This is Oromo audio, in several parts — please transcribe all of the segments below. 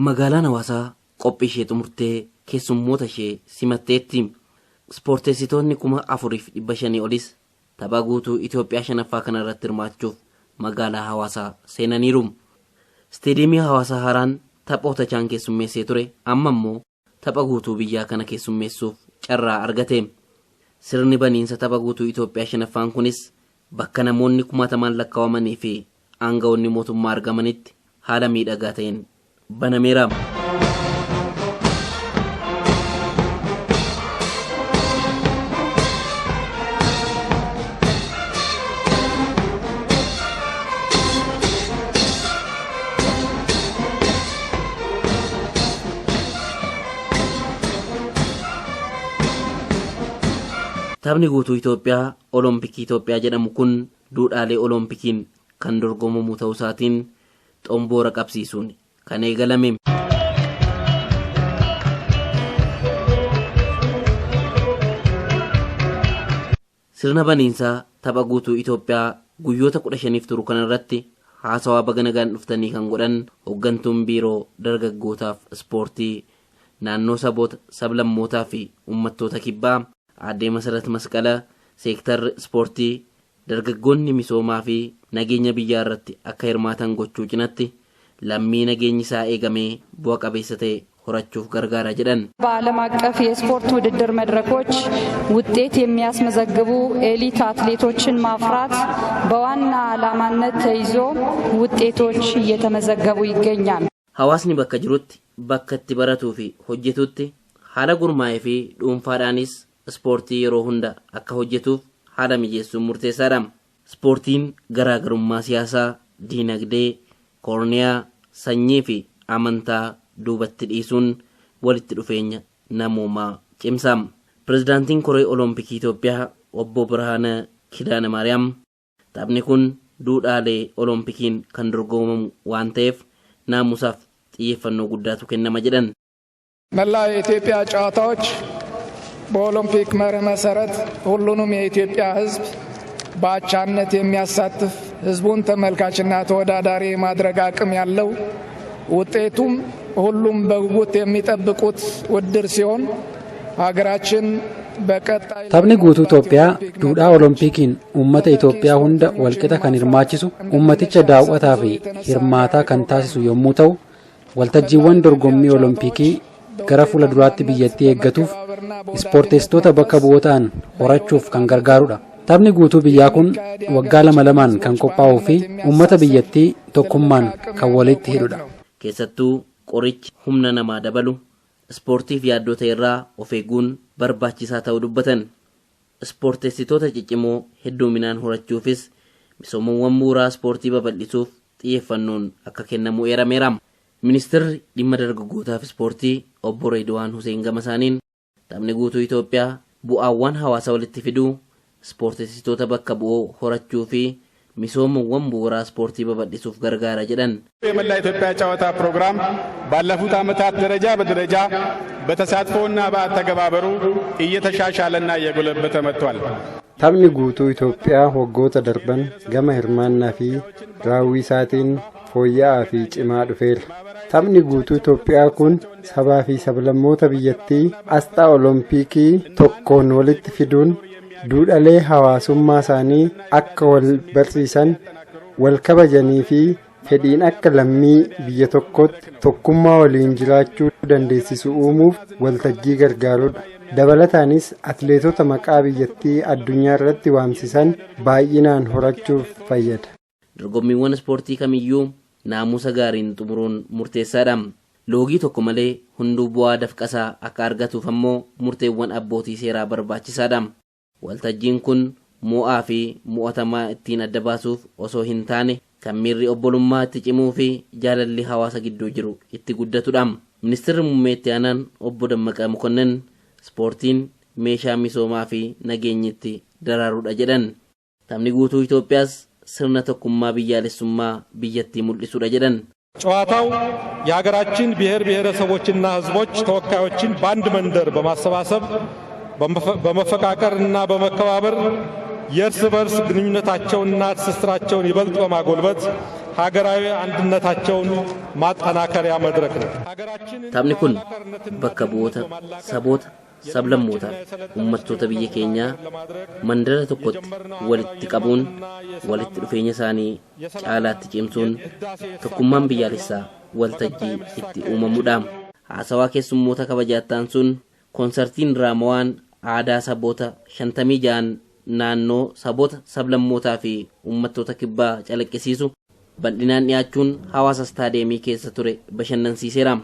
magaalaan Hawaasaa qophii ishee xumurtee keessummoota ishee simatteetti. Ispoorteessitoonni 4,500 olis tapha guutuu Itoophiyaa shanaffaa kana irratti hirmaachuuf magaalaa Hawaasaa seenaniiru. Isteediyeemii Hawaasaa haaraan taphoota chaan keessummeessee ture amma immoo tapha guutuu biyyaa kana keessummeessuuf carraa argate. Sirni baniinsa tapha guutuu Itoophiyaa shanaffaan kunis bakka namoonni 10,000 lakkaawamanii fi aangawoonni mootummaa argamanitti haala miidhagaa ta'een banameera. Taphni guutuu Itoophiyaa Olompikii Itoophiyaa jedhamu kun duudhaalee Olompikiin kan dorgomamu ta'uu isaatiin xomboora qabsiisuun kan eegalame. Sirna baniinsaa tapha guutuu Itoophiyaa guyyoota 15 turu kana irratti haasawaa baga nagaan dhuftanii kan godhan hooggantuun biiroo dargaggootaaf ispoortii naannoo saboota sablammootaa fi uummattoota kibbaa Aadde Masarat Masqala seektarri ispoortii dargaggoonni misoomaa fi nageenya biyyaa irratti akka hirmaatan gochuu cinatti lammii nageenyi isaa eegamee bu'a qabeessa ta'e horachuuf gargaara jedhan. በዓለም አቀፍ የስፖርት ውድድር መድረኮች ውጤት የሚያስመዘግቡ ኤሊት አትሌቶችን ማፍራት በዋና ዓላማነት ተይዞ ውጤቶች እየተመዘገቡ ይገኛል። Hawaasni bakka jirutti bakka itti baratuu fi hojjetutti haala gurmaa'ee fi dhuunfaadhaanis ispoortii yeroo hunda akka hojjetuuf haala mijeessuun murteessaadha. Ispoortiin garaagarummaa siyaasaa, diinagdee, koorniyaa, sanyii fi amantaa duubatti dhiisuun walitti dhufeenya namoomaa cimsa. Pirezidaantiin Koree Olompikii Itoophiyaa Obbo Birhaana Kidaana Maariyaam taphni kun duudhaalee Olompikiin kan dorgomamu waan ta'eef naamusaaf xiyyeeffannoo guddaatu kennama jedhan. መላ የኢትዮጵያ ጨዋታዎች በኦሎምፒክ መርህ መሰረት ሁሉንም የኢትዮጵያ ሕዝብ በአቻነት የሚያሳትፍ ሕዝቡን ተመልካችና ተወዳዳሪ ማድረግ አቅም ያለው ውጤቱም ሁሉም በጉጉት የሚጠብቁት ውድድር ሲሆን ሀገራችን በቀጣይ taphni guutuu Itoophiyaa duudhaa Oloompikiin uummata Itoophiyaa hunda walqixa kan hirmaachisu uummaticha daawwataa fi hirmaataa kan taasisu yommuu ta'u waltajjiiwwan dorgommii Oloompikii gara fuula duraatti biyyattii eeggatuuf ispoorteessitoota bakka bu'ootaan horachuuf kan gargaarudha. Taphni guutuu biyyaa kun waggaa 2 kan qophaa'uu fi uummata biyyattii tokkummaan kan walitti hidhudha. Keessattuu qorichi humna namaa dabalu ispoortiif yaaddota irraa of eeguun barbaachisaa ta'uu dubbatan. Ispoorteessitoota ciccimoo hedduminaan horachuufis misoomawwan bu'uuraa ispoortii babal'isuuf xiyyeeffannoon akka kennamu eerameera. Ministeerri dhimma dargaggootaaf ispoortii Obbo Reedwaan Hussein Gamasaaniin taphni guutuu Itoophiyaa bu'aawwan hawaasa walitti fiduu ispoorteessitoota bakka bu'oo horachuu fi misoomawwan bu'uuraa ispoortii babal'isuuf gargaara jedhan. የመላ ኢትዮጵያ ጨዋታ ፕሮግራም ባለፉት ዓመታት ደረጃ በደረጃ በተሳትፎና በአተገባበሩ እየተሻሻለና እየጎለበተ መጥቷል። taphni guutuu Itoophiyaa waggoota darban gama hirmaannaa fi raawwii isaatiin fooyya'aa fi cimaa dhufeera. Taphni guutuu Itoophiyaa kun sabaa fi sablammoota biyyattii asxaa Olompikii tokkoon walitti fiduun duudhaalee hawaasummaa isaanii akka wal barsiisan, wal kabajanii fi fedhiin akka lammii biyya tokkootti tokkummaa waliin jiraachuu dandeessisu uumuuf waltajjii gargaarudha. Dabalataanis atleetota maqaa biyyattii addunyaa irratti waamsisan baay'inaan horachuuf fayyada. Dorgommiiwwan ispoortii kamiyyuu naamusa gaariin xumuruun murteessaadha. Loogii tokko malee hunduu bu'aa dafqasaa akka argatuuf ammoo murteewwan abbootii seeraa barbaachisaadha. Waltajjiin kun mo'aa fi mo'atamaa ittiin adda baasuuf osoo hin taane kan miirri obbolummaa itti cimuu fi jaalalli hawaasa gidduu jiru itti guddatudha. Ministeerri muummee itti aanaan Obbo Dammaqaa Mokonnon ispoortiin meeshaa misoomaa fi nageenyitti daraaruudha jedhan. Taphni guutuu Itoophiyaas sirna tokkummaa biyyaalessummaa biyyattii mul'isuudha jedhan. ጨዋታው የሀገራችን ብሔር ብሔረሰቦችና ሕዝቦች ተወካዮችን በአንድ መንደር በማሰባሰብ በመፈቃቀርና በመከባበር የእርስ በርስ ግንኙነታቸውንና ትስስራቸውን ይበልጥ በማጎልበት ሀገራዊ አንድነታቸውን ማጠናከሪያ መድረክ ነው። taphni kun bakka bu'oota saboota sablammoota uummattoota biyya keenyaa mandara tokkotti walitti qabuun walitti dhufeenya isaanii caalaatti cimsuun tokkummaan biyyaalessaa waltajjii itti uumamuudha. Haasawaa keessummoota kabajattaan sun konsertiin Raamawaan aadaa saboota 56 naannoo saboota sablammootaa fi uummattoota kibbaa calaqqisiisu bal'inaan dhiyaachuun hawaasa staadeemii keessa ture bashannansiiseera.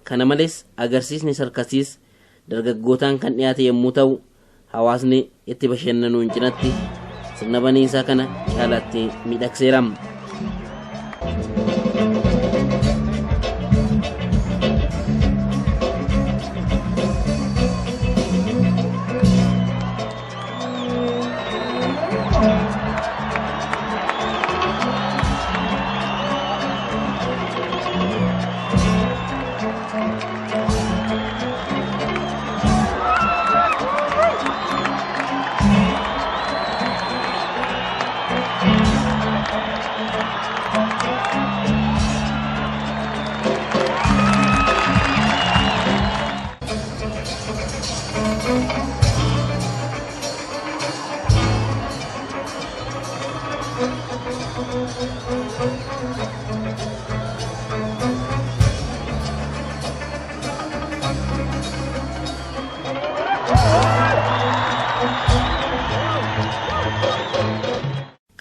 Kana malees agarsiisni sarkasiis dargaggootaan kan dhiyaate yommuu ta'u hawaasni itti bashannanuun cinatti sirna baniinsaa kana caalatti miidhagseera.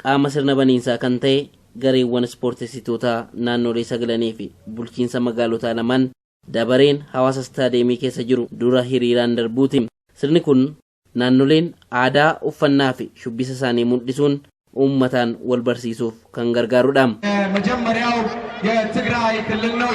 Qaama sirna baniinsaa kan ta'e gareewwan ispoortessitootaa naannolee sagalanii fi bulchiinsa magaalotaa lamaan dabareen hawaasa istaadeemii keessa jiru dura hiriiraan darbuuti. Sirni kun naannoleen aadaa uffannaa fi shubbisa isaanii mul'isuun uummataan wal barsiisuuf kan gargaarudha. መጀመሪያው የትግራይ ክልል ነው።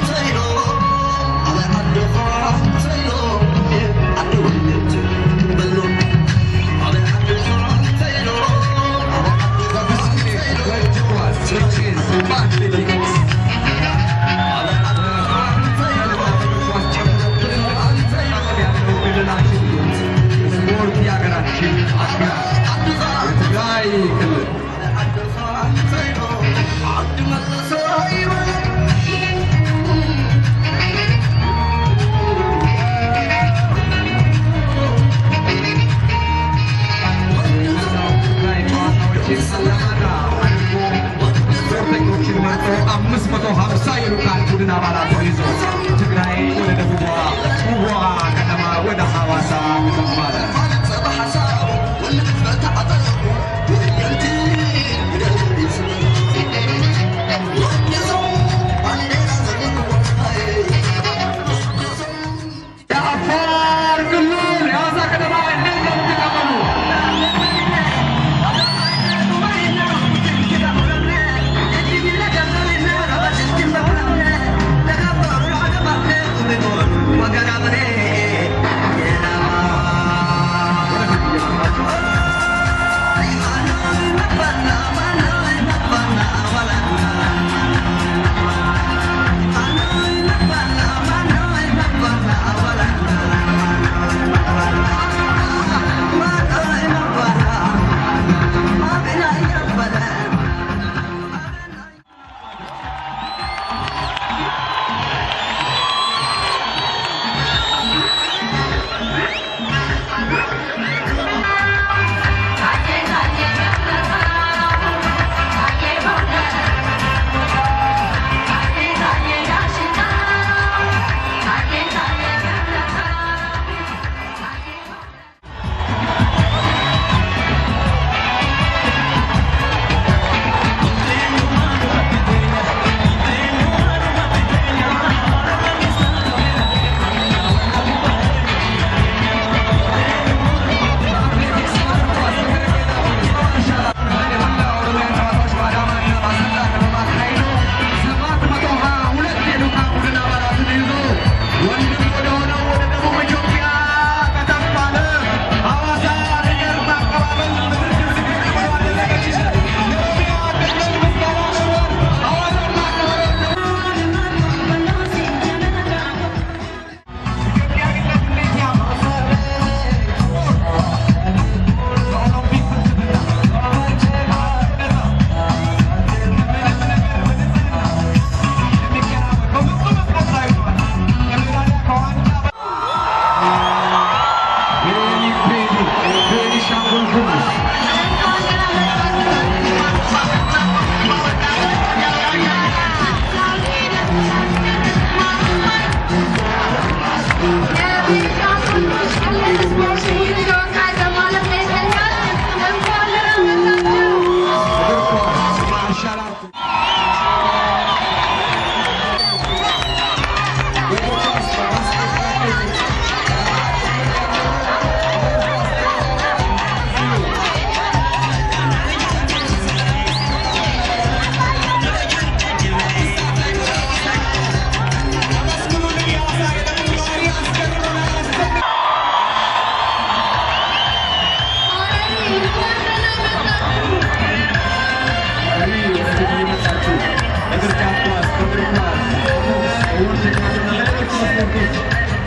የሚያደርጉት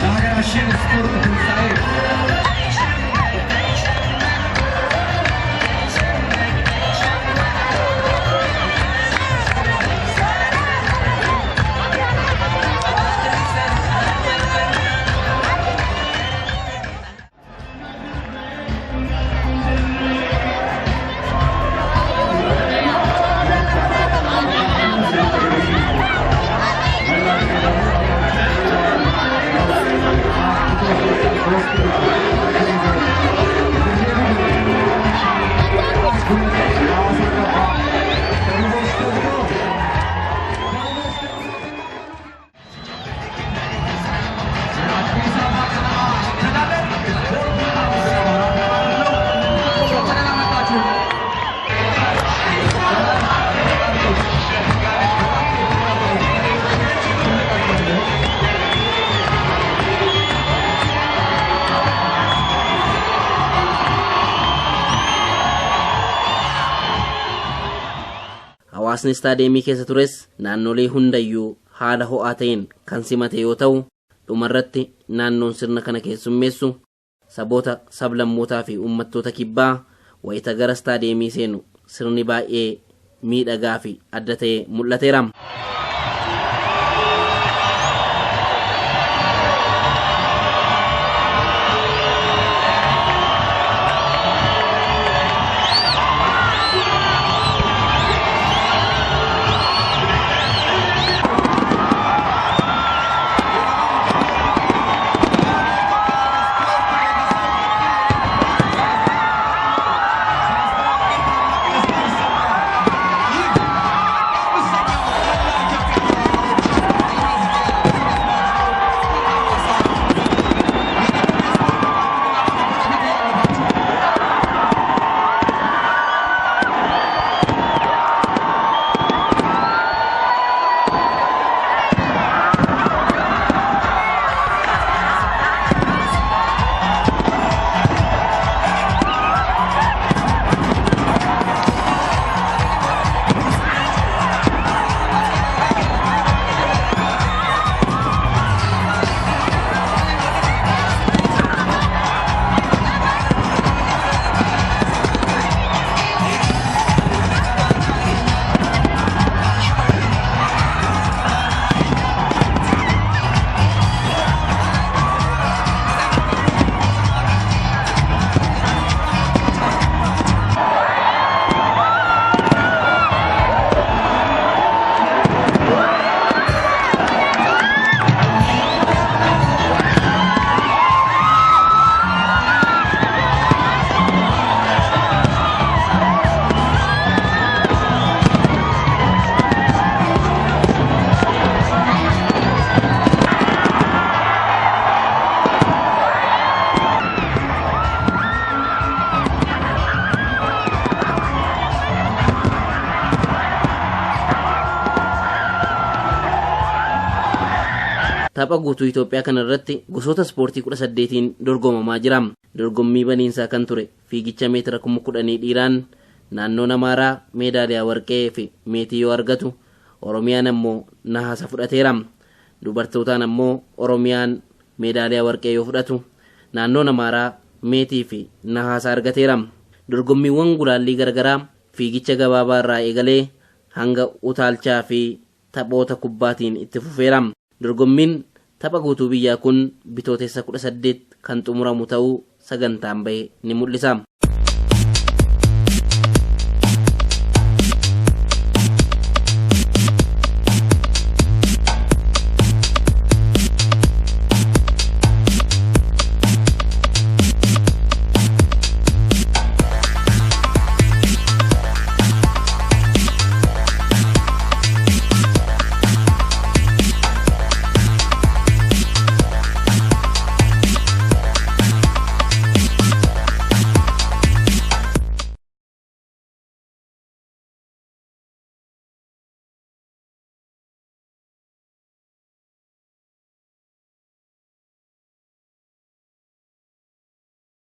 ለሀገራችን ስፖርት ትንሣኤ Hawaasni istaadiyeemii keessa tures naannolee hundayyuu haala ho'aa ta'een kan simate yoo ta'u dhumarratti naannoon sirna kana keessummeessu saboota sablammootaa fi uummattoota kibbaa wayita gara istaadiyeemii seenu sirni baay'ee miidhagaa fi adda ta'e mul'ateera. Tapha guutuu Itoophiyaa kana irratti gosoota ispoortii 18 dorgomamaa jira. Dorgommii baniinsaa kan ture fiigicha meetira 10,000 dhiiraan naannoon Amaaraa meedaaliyaa warqee fi meetii yoo argatu Oromiyaan ammoo nahaasa fudhateera. Dubartootaan ammoo Oromiyaan meedaaliyaa warqee yoo fudhatu naannoon Amaaraa meetii fi nahaasa argateera. Dorgommiiwwan gulaallii garagaraa fiigicha gabaabaa irraa eegalee hanga utaalchaa fi taphoota kubbaatiin itti fufeera. Dorgommiin tapha guutuu biyyaa kun bitootessa 18 kan xumuramu ta'uu sagantaan bahe ni mul'isa.